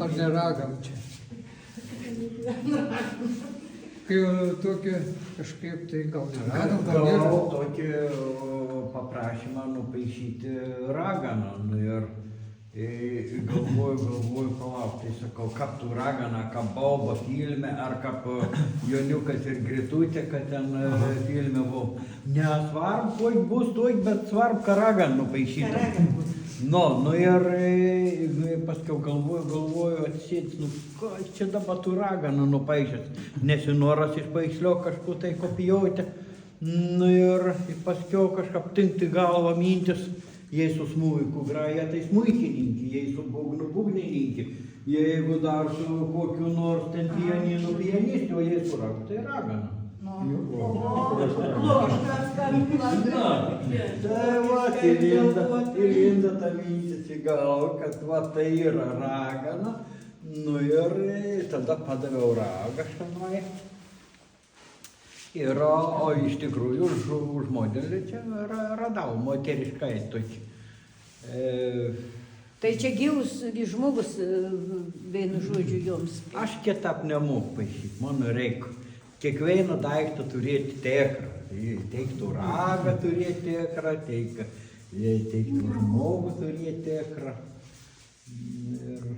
Gal ne ragam čia. Kai tokia kažkaip tai gal ne ragam, gal yra. Gavau tokį paprašymą nupaišyti raganą. Nu, ir galvoju, palauk, tai sakau, kaip tu raganą, kaip Bauba filme, ar kaip Joniukas ir Gritutė, kad ten filme buvo. Nesvarb, kuo bus tuoj, bet svarb, ką raganą nupaišyti. Nu ir paskiau galvoju, atsėdus, nu ką čia dabar tu raganą nupaišęs, nesinoras iš paišlio kažkur tai kopijuoti. Nu ir paskiau kažkaip tinkti galvą mintis, jei su smuiku graja, tai smuikininkį, jei su būgnu būgnininkį, jeigu dar su kokiu nors ten pianinu pianistu, o jei su ragu, tai ragana. Tai va, įlinda ta mintis į galvą, kad va tai yra ragana. Nu ir tada padaviau ragą šanai. Ir, o iš tikrųjų už modelį čia radau moteriškai tokį. Tai čia gyvus žmogus, vienu žodžiu, joms. Aš kitaip nemoku paišyti, man reikia kiekvieną daiktą turėti tikrą. Teiktų ragą turėti tikrą, teiktų žmogų turėti tikrą.